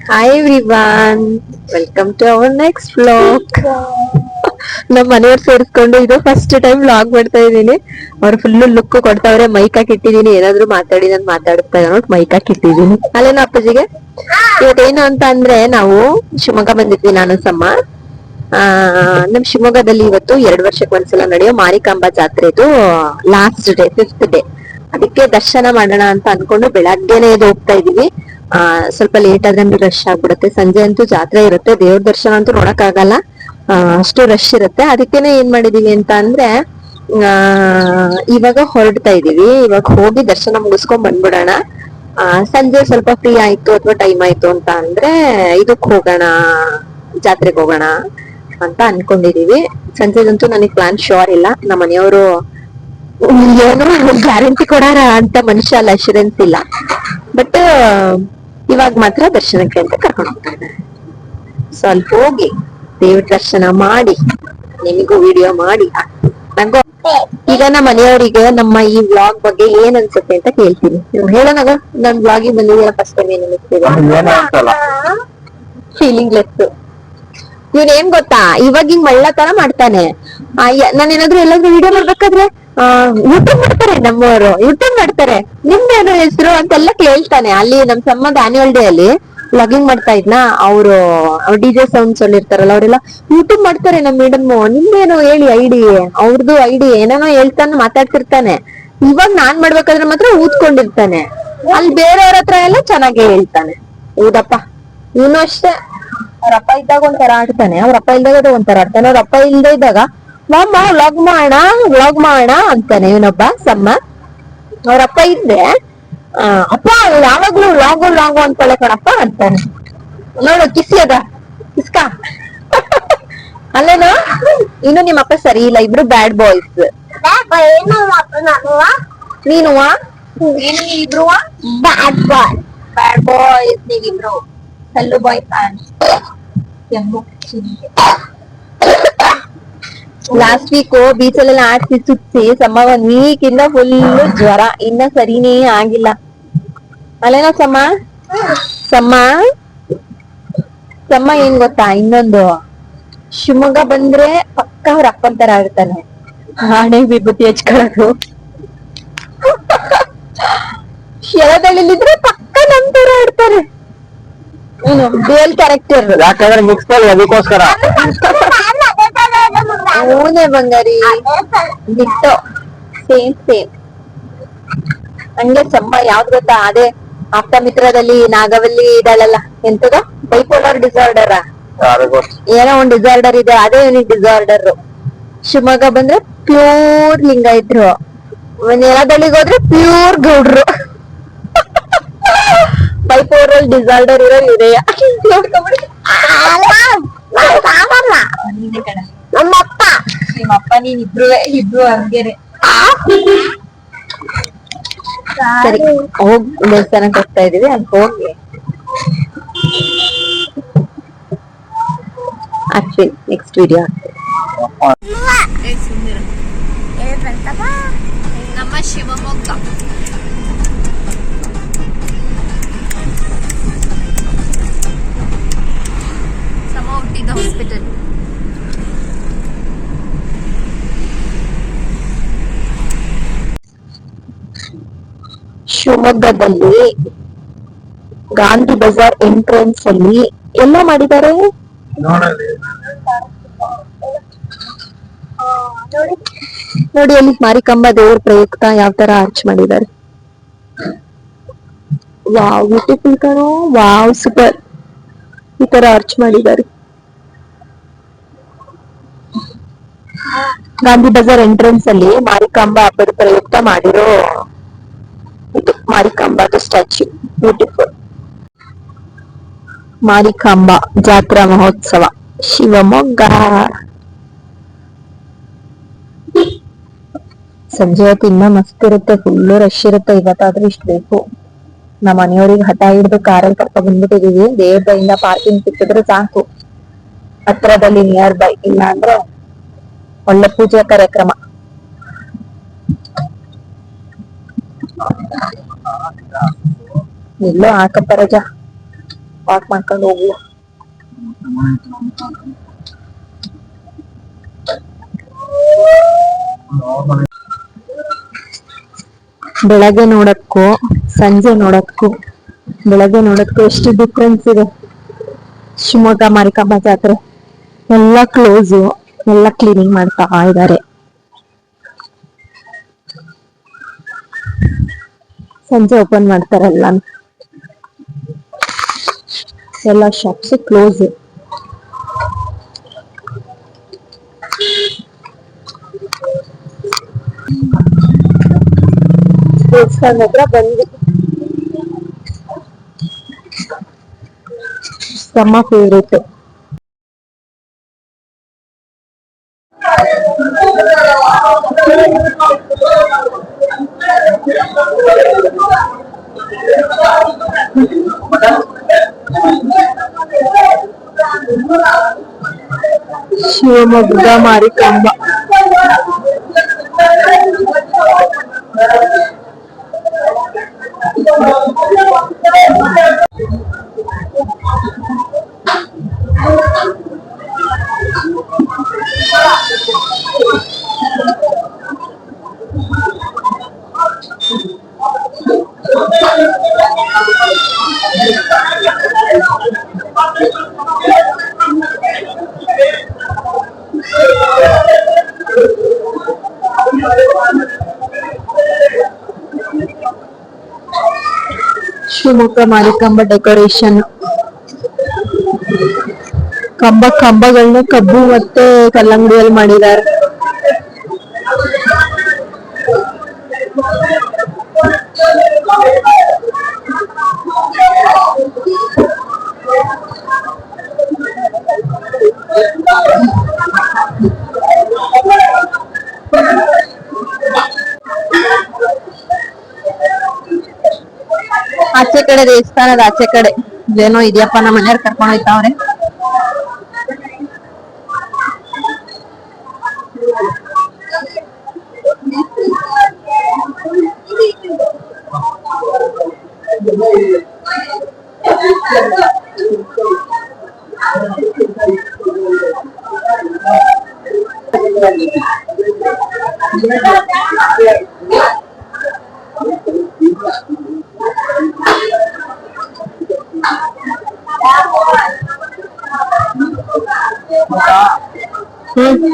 Hi everyone, welcome to our next vlog. ನಮ್ ಮನೆಯವ್ರು ಸೇರಿಸ್ಕೊಂಡು ಇದು ಫಸ್ಟ್ ಟೈಮ್ ವ್ಲಾಗ್ ಮಾಡ್ತಾ ಇದೀನಿ. ಅವ್ರು ಫುಲ್ ಲುಕ್ ಕೊಡ್ತಾವ್ರೆ. ಮೈಕ್ ಹಾಕಿ ಇಟ್ಟಿದೀನಿ, ಏನಾದ್ರು ಮಾತಾಡಿ ನಾನು ಮಾತಾಡ್ತಾ ನೋಟ್ ಮೈಕ್ ಹಾಕಿ ಇಟ್ಟಿದೀನಿ. ಅಲ್ಲೇನೋ ಅಪ್ಪಾಜಿಗೆ ಇವತ್ತೇನು ಅಂತ ಅಂದ್ರೆ, ನಾವು ಶಿವಮೊಗ್ಗ ಬಂದಿದ್ವಿ ನಾನು ಸಮ್ಮ. ಆ ನಮ್ ಶಿವಮೊಗ್ಗದಲ್ಲಿ ಇವತ್ತು 2 ವರ್ಷಕ್ಕೆ ಒಂದ್ಸಲ ನಡೆಯೋ ಮಾರಿಕಾಂಬಾ ಜಾತ್ರೆದು ಲಾಸ್ಟ್ ಡೇ, 5th ಡೇ. ಅದಕ್ಕೆ ದರ್ಶನ ಮಾಡೋಣ ಅಂತ ಅನ್ಕೊಂಡು ಬೆಳಗ್ಗೆನೆ ಎದ್ದು ಹೋಗ್ತಾ ಇದೀವಿ. ಸ್ವಲ್ಪ ಲೇಟ್ ಆದ್ರೆ ರಶ್ ಆಗ್ಬಿಡುತ್ತೆ. ಸಂಜೆ ಅಂತೂ ಜಾತ್ರೆ ಇರುತ್ತೆ, ದೇವ್ರ ದರ್ಶನ ಅಂತೂ ನೋಡಕ್ ಆಗಲ್ಲ, ಅಷ್ಟು ರಶ್ ಇರುತ್ತೆ. ಅದಕ್ಕೇನೆ ಏನ್ ಮಾಡಿದೀವಿ ಅಂತ ಅಂದ್ರೆ, ಆ ಇವಾಗ ಹೊರಡ್ತಾ ಇದೀವಿ. ಇವಾಗ ಹೋಗಿ ದರ್ಶನ ಮುಗಿಸ್ಕೊಂಡ್ ಬಂದ್ಬಿಡೋಣ. ಸಂಜೆ ಸ್ವಲ್ಪ ಫ್ರೀ ಆಯ್ತು ಅಥವಾ ಟೈಮ್ ಆಯ್ತು ಅಂತ ಅಂದ್ರೆ ಇದಕ್ ಹೋಗೋಣ, ಜಾತ್ರೆಗೆ ಹೋಗೋಣ ಅಂತ ಅನ್ಕೊಂಡಿದೀವಿ. ಸಂಜೆದಂತೂ ನನಗೆ ಪ್ಲಾನ್ ಶೋರ್ ಇಲ್ಲ. ನಮ್ಮ ಮನೆಯವರು ಏನೋ ಗ್ಯಾರಂಟಿ ಕೊಡಾರ ಅಂತ ಮನುಷ್ಯ ಅಲ್ಲ, ಅಶ್ಯೂರೆನ್ಸ್ ಇಲ್ಲ. ಬಟ್ ಇವಾಗ ಮಾತ್ರ ದರ್ಶನಕ್ಕೆ ಅಂತ ಕರ್ಕೊಂಡು ಹೋಗ್ತಾ ಇದ್ದಾರೆ. ಸ್ವಲ್ಪ ಹೋಗಿ ದೇವ್ರ ದರ್ಶನ ಮಾಡಿ ನಿಮಗೂ ವಿಡಿಯೋ ಮಾಡಿ ನಂಗೋ. ಈಗ ನಮ್ಮ ಮನೆಯವರಿಗೆ ನಮ್ಮ ಈ ವ್ಲಾಗ್ ಬಗ್ಗೆ ಏನ್ ಅನ್ಸುತ್ತೆ ಅಂತ ಕೇಳ್ತೀನಿ. ನೀವು ಹೇಳೋನಾಗ ನನ್ ವ್ಲಾಗಿಗೆ ಬಂದಿದ್ದೀರಾ ಫಸ್ಟ್ ಟೈಮ್, ಏನ್ ಅನಿಸ್ತಿದೆ? Feeling less. ಇವ್ನ ಏನ್ ಗೊತ್ತಾ, ಇವಾಗ ಹಿಂಗ್ ಮಳ್ಳ ತರ ಮಾಡ್ತಾನೆ. ನಾನು ಏನಾದ್ರು ಎಲ್ಲಾದ್ರೂ ವಿಡಿಯೋ ಮಾಡ್ಬೇಕಾದ್ರೆ ಯೂಟ್ಯೂಬ್ ಮಾಡ್ತಾರೆ, ನಮ್ಮವರು ಯೂಟ್ಯೂಬ್ ಮಾಡ್ತಾರೆ, ನಿಮ್ದೇನು ಹೆಸರು ಅಂತೆಲ್ಲ ಕೇಳ್ತಾನೆ. ಅಲ್ಲಿ ನಮ್ ಸಮ್ಮದ ಆನ್ಯುವಲ್ ಡೇ ಅಲ್ಲಿ ವ್ಲಾಗಿಂಗ್ ಮಾಡ್ತಾ ಇದ್ನಾ, ಅವರು ಡಿಜೆ ಸೌಂಡ್ಸ್ ಅಲ್ಲಿ ಇರ್ತಾರಲ್ಲ, ಅವರೆಲ್ಲ ಯೂಟ್ಯೂಬ್ ಮಾಡ್ತಾರೆ. ನಮ್ ಮೇಡಮ್ ನಿಮ್ದೇನು ಹೇಳಿ ಐಡಿ, ಅವ್ರದ್ದು ಐಡಿ ಏನೇನೋ ಹೇಳ್ತಾನೆ, ಮಾತಾಡ್ತಿರ್ತಾನೆ. ಇವಾಗ ನಾನ್ ಮಾಡ್ಬೇಕಾದ್ರೆ ಮಾತ್ರ ಊದ್ಕೊಂಡಿರ್ತಾನೆ. ಅಲ್ಲಿ ಬೇರೆಯವ್ರ ಹತ್ರ ಎಲ್ಲ ಚೆನ್ನಾಗಿ ಹೇಳ್ತಾನೆ. ಹೌದಪ್ಪ, ಇವನು ಅಷ್ಟೇ. ಅವ್ರಪ್ಪ ಇದ್ದಾಗ ಒಂಥರ ಆಡ್ತಾನೆ, ಅವ್ರಪ್ಪ ಇಲ್ದಾಗ ಒಂಥರ ಆಡ್ತಾನೆ. ಅವ್ರಪ್ಪ ಇಲ್ದೇ ಇದ್ದಾಗ ಮಮ್ಮ ವ್ಲಾಗ್ ಮಾಡೋಣ ಅಂತಾನೆ ಇವನೊಬ್ಬ ಸಮ್ಮ. ಅವ್ರಪ್ಪ ಇದ್ರೆ ಅಪ್ಪ ಯಾವಾಗ್ಲೂ ಲಾಗು ಅಂತಳೆ ಕಣಪ್ಪ ಅಂತಾನೆ. ನೋಡು ಕಿಸಿ ಅದ ಕಿಸ್ಕ. ಅಲ್ಲೇನೋ ಇನ್ನು ನಿಮ್ಮಪ್ಪ ಸರಿ ಇಲ್ಲ, ಇಬ್ರು ಬ್ಯಾಡ್ ಬಾಯ್ಸ್. ನೀನು ಇಬ್ರು ಬ್ಯಾಡ್ ಬಾಯ್ಸ್ ನೀವಿಬ್ರು. ಕಲ್ಲು ಬಾಯ್ ಫ್ಯಾನ್. ಲಾಸ್ಟ್ ವೀಕ್ ಬೀಚ್ ಅಲ್ಲೆಲ್ಲ ಆಡ್ಸಿ ಸುತ್ತಿ ಸಮ್ಮ 1 ವೀಕ್ ಇಂದ ಫುಲ್ ಜ್ವರ, ಇನ್ನ ಸರಿನೇ ಆಗಿಲ್ಲ. ಅಲ್ಲೇನೋ ಸಮ್ಮ ಸಮ್ಮ ಸಮ್ಮ ಏನ್ ಗೊತ್ತಾ, ಇನ್ನೊಂದು ಶಿವಮೊಗ್ಗ ಬಂದ್ರೆ ಪಕ್ಕ ಅವ್ರ ಅಪ್ಪನ್ ತರ ಆಡ್ತಾನೆ. ಹಣೆ ವಿಭೂತಿ ಹಚ್ಕೊಳ್ಳೋದು. ಶರದಳ್ಳಿಲಿದ್ರೆ ಪಕ್ಕ ನಮ್ ತರ ಆಡ್ತಾರೆ. Dual character. ಯಾಕಂದ್ರೆ ಮಿಕ್ಸ್ ಮಾಡಿ ಅದಕ್ಕೋಸ್ಕರ. ಅವನೇ ಬಂಗಾರಿ, ಬಿಟ್ಟು ಸೇಮ್. ಹಂಗೆ ಸಮ್ಮ ಯಾವ್ದು ಗೊತ್ತಾ, ಅದೇ ಆಪ್ತಮಿತ್ರದಲ್ಲಿ ನಾಗವಲ್ಲಿ ಇದಾಳಲ್ಲ, ಎಂತದ ಬೈಪೋಲರ್ ಡಿಸಾರ್ಡರ್, ಏನೋ ಒಂದ್ ಡಿಸಾರ್ಡರ್ ಇದೆ, ಅದೇ ಇವನಿಗೆ ಡಿಸಾರ್ಡರ್. ಶಿವಮೊಗ್ಗ ಬಂದ್ರೆ ಪ್ಯೂರ್ ಲಿಂಗಾಯತ್ರು, ನೆಲದಳ್ಳಿಗೆ ಹೋದ್ರೆ ಪ್ಯೂರ್ ಗೌಡ್ರು. ಬೈಪೋಲರ್ ಡಿಸಾರ್ಡರ್ ಇರೋ ಇದೆಯಾ ನೋಡ್ಕೊಂಡ್ಬಿಡಿ. ನಮ್ಮಪ್ಪ ನಿಮ್ಮಪ್ಪ ನೀನ್ ಇಬ್ರು ಹಂಗೇನೆ. ಸರಿ, ಹೋಗ್ ದೇವಸ್ಥಾನಕ್ಕೆ ಹೋಗ್ತಾ ಇದೀವಿ, ಅಲ್ಲಿ ಹೋಗಿ ಆಗ್ತೀನಿ ನೆಕ್ಸ್ಟ್ ವಿಡಿಯೋ. ನಮ್ಮ ಶಿವಮೊಗ್ಗ ಸಮ ಹುಟ್ಟಿದ ಹಾಸ್ಪಿಟಲ್. ಶಿವಮೊಗ್ಗದಲ್ಲಿ ಗಾಂಧಿ ಬಜಾರ್ ಎಂಟ್ರೆನ್ಸ್ ಅಲ್ಲಿ ಎಲ್ಲ ಮಾಡಿದ್ದಾರೆ ನೋಡಿ. ಅಲ್ಲಿ ಮಾರಿಕಾಂಬಾ ದೇವ್ರ ಪ್ರಯುಕ್ತ ಯಾವ ತರ ಆರ್ಚ್ ಮಾಡಿದ್ದಾರೆ. ವಾವ್, ಬ್ಯೂಟಿಫುಲ್ ಕಣೋ, ವಾವ್ ಸೂಪರ್. ಈ ತರ ಆರ್ಚ್ ಮಾಡಿದ್ದಾರೆ. ಗಾಂಧಿ ಬಜಾರ್ ಎಂಟ್ರೆನ್ಸ್ ಅಲ್ಲಿ ಮಾರಿಕಾಂಬಾ ಹಬ್ಬದ ಪ್ರಯುಕ್ತ ಮಾಡಿರೋ ಇದು ಮಾರಿಕಾಂಬಾದ ಸ್ಟ್ಯಾಚ್ಯೂ. ಬ್ಯೂಟಿಫುಲ್. ಮಾರಿಕಾಂಬಾ ಜಾತ್ರಾ ಮಹೋತ್ಸವ ಶಿವಮೊಗ್ಗ. ಸಂಜೆ ಹೊತ್ತು ಇನ್ನ ಮಸ್ತ್ ಇರುತ್ತೆ, ಫುಲ್ ರಶ್ ಇರುತ್ತೆ. ಇವತ್ತಾದ್ರೂ ಇಷ್ಟ ಬೇಕು. ನಮ್ಮ ಮನೆಯವ್ರಿಗೆ ಹಠ ಹಿಡಿದು ಕಾರಲ್ಲಿ ಕರ್ಕೊಂಡ್ ಬಂದ್ಬಿಟ್ಟಿದೀವಿ. ದೇವ್ರದಿಂದ ಪಾರ್ಕಿಂಗ್ ಸಿಕ್ಕಿದ್ರೆ ಸಾಕು, ಹತ್ರದಲ್ಲಿ ನಿಯರ್ ಬೈ. ಇಲ್ಲ ಅಂದ್ರೆ ಒಳ್ಳೆ ಪೂಜೆ ಕಾರ್ಯಕ್ರಮ. ಎಲ್ಲೋ ಹಾಕಪ್ಪ ರಜಾ. ವಾಕ್ ಮಾಡ್ಕೊಂಡು ಹೋಗುವ. ಬೆಳಗ್ಗೆ ನೋಡಕ್ಕೂ ಸಂಜೆ ನೋಡಕ್ಕೂ ಬೆಳಗ್ಗೆ ನೋಡಕ್ಕೂ ಎಷ್ಟು ಡಿಫ್ರೆನ್ಸ್ ಇದೆ. ಶಿವಮೊಗ್ಗ ಮಾರಿಕಾಂಬ ಜಾತ್ರೆ ಎಲ್ಲ ಕ್ಲೋಸು, ಎಲ್ಲ ಕ್ಲೀನಿಂಗ್ ಮಾಡ್ತಾ ಇದ್ದಾರೆ. ಸಂಜೆ ಓಪನ್ ಮಾಡ್ತಾರಲ್ಲ, ಎಲ್ಲ ಶಾಪ್ಸ್ ಕ್ಲೋಸ್. ದೇವಸ್ಥಾನ ಹತ್ರ ಬಂದ್ವಿ. ನಮ್ಮ ಫೇವ್ರೇಟ್. ಶಿವಮೊಗ್ಗ ಮಾರಿಕಾಂಬ. ಶಿವಮೊಗ್ಗ ಮಾರಿಕಾಂಬ ಡೆಕೋರೇಷನ್. ಕಂಬಗಳನ್ನ ಕಬ್ಬು ಮತ್ತೆ ಕಲ್ಲಂಗಡಿಯಲ್ಲಿ ಮಾಡಿದ್ದಾರೆ. ಆಚೆ ಕಡೆ ದೇವಸ್ಥಾನದ ಆಚೆ ಕಡೆ ಏನೋ ಇದೆಯಪ್ಪ, ನಮ್ಮ ಮನೆಯವ್ರು ಕರ್ಕೊಂಡು ಹೋಯ್ತಾವ್ರೆ.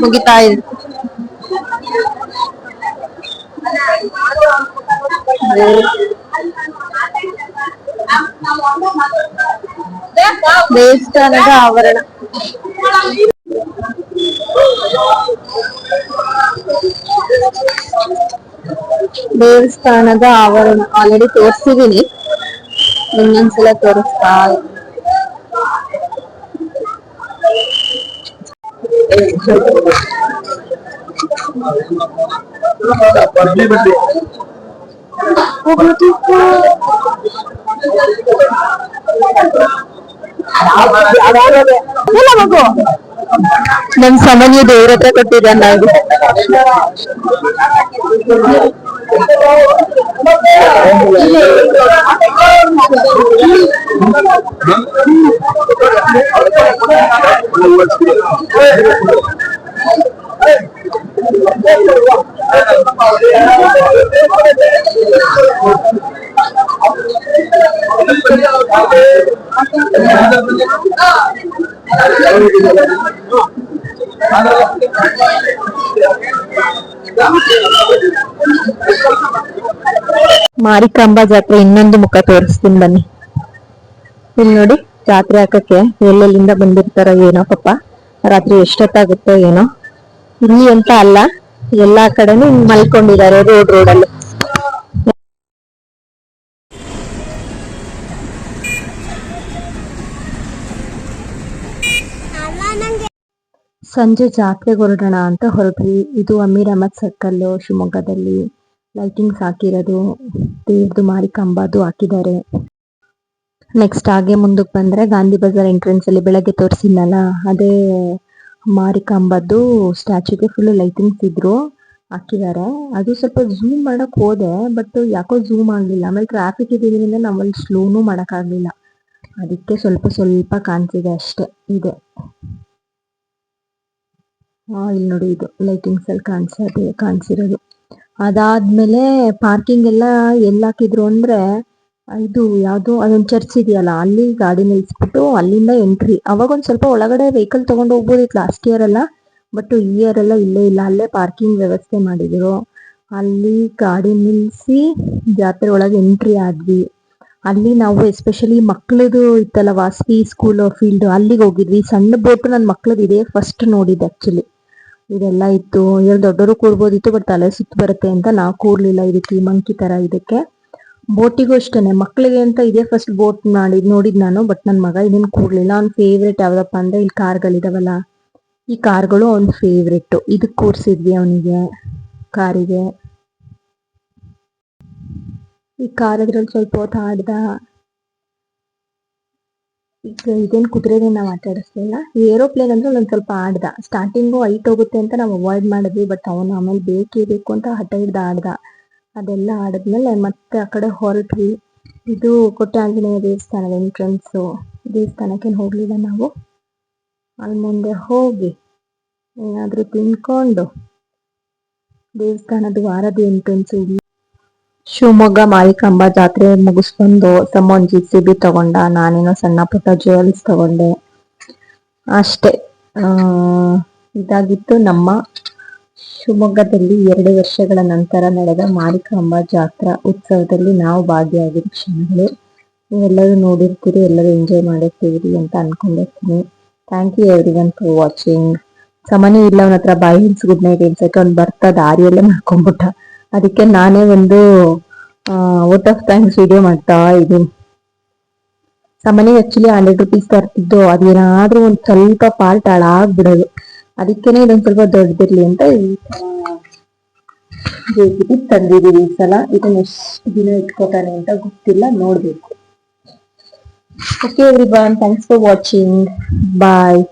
ಮುಗಿತಾ ಇದೆ. ದೇವಸ್ಥಾನದ ಆವರಣ. ದೇವಸ್ಥಾನದ ಆವರಣ ಆಲ್ರೆಡಿ ತೋರಿಸಿದೀನಿ, ಇನ್ನೊಂದ್ಸಲ ತೋರಿಸ್ತಾ ನಮ್ ಸಾಮಾನ್ಯ ದೇವ್ರ ಹತ್ರ ಕೊಟ್ಟಿದ್ದಾನ. ಮಾರಿಕಾಂಬ ಜಾತ್ರೆ ಇನ್ನೊಂದು ಮುಖ ತೋರಿಸ್ತೀನಿ ಬನ್ನಿ. ಇಲ್ಲಿ ನೋಡಿ, ಜಾತ್ರೆ ಹಾಕಕ್ಕೆ ಎಲ್ಲೆಲ್ಲಿಂದ ಬಂದಿರ್ತಾರೋ ಏನೋ ಪಾಪ, ರಾತ್ರಿ ಎಷ್ಟೊತ್ತಾಗುತ್ತೋ ಏನೋ. ಇಲ್ಲಿ ಅಂತ ಅಲ್ಲ, ಎಲ್ಲಾ ಕಡೆನೂ ಮಲ್ಕೊಂಡಿದ್ದಾರೆ ರೋಡಲ್ಲಿ. ಸಂಜೆ ಜಾತ್ರೆಗೆ ಹೊರಡೋಣ ಅಂತ ಹೊರಟ್ವಿ. ಇದು ಅಮೀರ್ ಅಹಮದ್ ಸರ್ಕಲ್ ಶಿವಮೊಗ್ಗದಲ್ಲಿ. ಲೈಟಿಂಗ್ಸ್ ಹಾಕಿರೋದು, ದೇವ್ರದು ಮಾರಿಕಾಂಬದು ಹಾಕಿದ್ದಾರೆ. ನೆಕ್ಸ್ಟ್ ಹಾಗೆ ಮುಂದಕ್ಕೆ ಬಂದ್ರೆ ಗಾಂಧಿ ಬಜಾರ್ ಎಂಟ್ರೆನ್ಸ್ ಅಲ್ಲಿ ಬೆಳಗ್ಗೆ ತೋರಿಸಿದ್ನಲ್ಲ, ಅದೇ ಮಾರಿಕಾಂಬದ್ದು ಸ್ಟ್ಯಾಚ್ಯೂಗೆ ಫುಲ್ ಲೈಟಿಂಗ್ಸ್ ಇದ್ರು ಹಾಕಿದ್ದಾರೆ. ಅದು ಸ್ವಲ್ಪ ಝೂಮ್ ಮಾಡಕ್ ಹೋದೆ, ಬಟ್ ಯಾಕೋ ಝೂಮ್ ಆಗ್ಲಿಲ್ಲ. ಆಮೇಲೆ ಟ್ರಾಫಿಕ್ ಇದ್ದಿದ್ರಿಂದ ನಾವಲ್ಲಿ ಸ್ಲೋನು ಮಾಡಕ್ ಆಗ್ಲಿಲ್ಲ. ಅದಕ್ಕೆ ಸ್ವಲ್ಪ ಸ್ವಲ್ಪ ಕಾಣಿಸಿದೆ ಅಷ್ಟೇ ಇದೆ. ಇಲ್ಲಿ ನೋಡಿ, ಇದು ಲೈಟಿಂಗ್ಸ್ ಅಲ್ಲಿ ಕಾಣಿಸಿರೋದು. ಅದಾದ್ಮೇಲೆ ಪಾರ್ಕಿಂಗ್ ಎಲ್ಲ ಹಾಕಿದ್ರು ಅಂದ್ರೆ, ಇದು ಯಾವ್ದು ಅದೊಂದು ಚರ್ಚ್ ಇದೆಯಲ್ಲ, ಅಲ್ಲಿ ಗಾಡಿ ನಿಲ್ಸ್ಬಿಟ್ಟು ಅಲ್ಲಿಂದ ಎಂಟ್ರಿ. ಅವಾಗ ಒಂದ್ ಸ್ವಲ್ಪ ಒಳಗಡೆ ವೆಹಿಕಲ್ ತಗೊಂಡು ಹೋಗ್ಬೋದಿತ್ತು ಲಾಸ್ಟ್ ಇಯರ್ ಎಲ್ಲ, ಬಟ್ ಈ ಇಯರ್ ಎಲ್ಲ ಇಲ್ಲೇ ಇಲ್ಲ, ಅಲ್ಲೇ ಪಾರ್ಕಿಂಗ್ ವ್ಯವಸ್ಥೆ ಮಾಡಿದ್ರು. ಅಲ್ಲಿ ಗಾಡಿ ನಿಲ್ಸಿ ಜಾತ್ರೆ ಒಳಗೆ ಎಂಟ್ರಿ ಆದ್ವಿ. ಅಲ್ಲಿ ನಾವು ಎಸ್ಪೆಷಲಿ ಮಕ್ಳದು ಇತ್ತಲ್ಲ, ವಾಸ್ವಿ ಸ್ಕೂಲ್ ಫೀಲ್ಡ್, ಅಲ್ಲಿಗೆ ಹೋಗಿದ್ವಿ. ಸಣ್ಣ ಬೋಟ್ ನನ್ನ ಮಕ್ಳದ್ದು ಇದೆ ಫಸ್ಟ್ ನೋಡಿದ್ದು ಆಕ್ಚುಲಿ. ಇದೆಲ್ಲ ಇತ್ತು, ಇವ್ರು ದೊಡ್ಡವರು ಕೂರ್ಬೋದಿತ್ತು, ಬಟ್ ತಲೆ ಸುತ್ತು ಬರುತ್ತೆ ಅಂತ ನಾವು ಕೂರ್ಲಿಲ್ಲ. ಇದಕ್ಕೆ ಮಂಕಿ ತರ ಇದಕ್ಕೆ. ಬೋಟಿಗೂ ಅಷ್ಟೇನೆ, ಮಕ್ಳಿಗೆ ಅಂತ ಇದೇ ಫಸ್ಟ್ ಬೋಟ್ ನೋಡಿದ್ ನಾನು, ಬಟ್ ನನ್ನ ಮಗ ಇದನ್ನ ಕೂರ್ಲಿಲ್ಲ. ಅವ್ನ ಫೇವ್ರೇಟ್ ಯಾವ್ದಪ್ಪ ಅಂದ್ರೆ ಇಲ್ಲಿ ಕಾರ್ಗಳಿದಾವಲ್ಲ, ಈ ಕಾರ್ಗಳು ಅವ್ನ ಫೇವ್ರೇಟ್. ಇದಕ್ ಕೂರ್ಸಿದ್ವಿ ಅವನಿಗೆ, ಕಾರಿಗೆ. ಈ ಕಾರ್ ಅದ್ರಲ್ಲಿ ಸ್ವಲ್ಪ ಹೊತ್ತು ಆಡ್ದ. ಈಗ ಇದೇನು ಕುದುರೆನ ನಾವು ಮಾತಾಡಿಸ್ಲಿಲ್ಲ. ಈ ಏರೋಪ್ಲೇನ್ ಅಂದ್ರೆ ಒಂದ್ ಸ್ವಲ್ಪ ಆಡ್ದ. ಸ್ಟಾರ್ಟಿಂಗು ಹೈಟ್ ಹೋಗುತ್ತೆ ಅಂತ ನಾವು ಅವಾಯ್ಡ್ ಮಾಡಿದ್ವಿ, ಬಟ್ ಅವನು ಆಮೇಲೆ ಬೇಕು ಅಂತ ಹಠ ಹಿಡ್ದ ಆಡ್ದ. ಅದೆಲ್ಲ ಆಡಿದ್ಮೇಲೆ ಮತ್ತೆ ಆ ಕಡೆ ಹೊರಟ್ವಿ. ಇದು ಕೊಟ್ಟೆ ಆಂಜನೇಯ ದೇವಸ್ಥಾನದ ಎಂಟ್ರೆನ್ಸು. ದೇವಸ್ಥಾನಕ್ಕೇನು ಹೋಗ್ಲಿಲ್ಲ ನಾವು. ಅಲ್ಲಿ ಮುಂದೆ ಹೋಗಿ ಏನಾದ್ರೂ ತಿನ್ಕೊಂಡು ದೇವಸ್ಥಾನದ ವಾರದ ಎಂಟ್ರೆನ್ಸ್. ಶಿವಮೊಗ್ಗ ಮಾರಿಕಾಂಬಾ ಜಾತ್ರೆ ಮುಗಿಸ್ಕೊಂಡು ತಮ್ಮ JCB ತಗೊಂಡ, ನಾನೇನೋ ಸಣ್ಣ ಪುಟ್ಟ ಜ್ಯುವೆಲ್ಸ್ ತಗೊಂಡೆ ಅಷ್ಟೇ. ಇದಾಗಿತ್ತು ನಮ್ಮ ಶಿವಮೊಗ್ಗದಲ್ಲಿ 2 ವರ್ಷಗಳ ನಂತರ ನಡೆದ ಮಾರಿಕಾಂಬಾ ಜಾತ್ರಾ ಉತ್ಸವದಲ್ಲಿ ನಾವು ಭಾಗಿಯಾಗಿದ್ದ ಕ್ಷಣಗಳು. ನೀವೆಲ್ಲರೂ ನೋಡಿರ್ತೀರಿ, ಎಲ್ಲರೂ ಎಂಜಾಯ್ ಮಾಡಿರ್ತೀರಿ ಅಂತ ಅನ್ಕೊಂಡಿರ್ತೀನಿ. Thank you everyone for watching. ಸಮನೆ ಇಲ್ಲ ಅವನ ಹತ್ರ, ಬಾಯಿ ಹಿಲ್ಸ್ ಗುಡ್ ನೈಟ್ ಹೇಳ್ಸಕ್ಕೆ. ಅವ್ನು ಬರ್ತಾ ದಾರಿಯಲ್ಲೇ ಮಾಡ್ಕೊಂಡ್ಬಿಟ್ಟ. ಅದಕ್ಕೆ ನಾನೇ ಒಂದು ಔಟ್ ಆಫ್ ಥ್ಯಾಂಕ್ಸ್ ವಿಡಿಯೋ ಮಾಡ್ತಾ ಇದ್ದೀನಿ. ಸಮನಿಗೆ ಆಕ್ಚುಲಿ 100 ರೂಪೀಸ್ ತರ್ತಿದ್ದು, ಅದೇನಾದ್ರೂ ಒಂದ್ ಸ್ವಲ್ಪ ಪಾರ್ಟ್ ಹಾಳಾಗ್ಬಿಡೋದು. ಅದಕ್ಕೇನೆ ಇದೊಂದ್ ಸ್ವಲ್ಪ ದೊಡ್ಡದಿರ್ಲಿ ಅಂತ JCB ತಂದಿದೀವಿ ಈ ಸಲ. ಇದನ್ನ ಎಷ್ಟು ದಿನ ಇಟ್ಕೋತಾನೆ ಅಂತ ಗೊತ್ತಿಲ್ಲ, ನೋಡ್ಬೇಕು. Okay everyone, thanks for watching. Bye.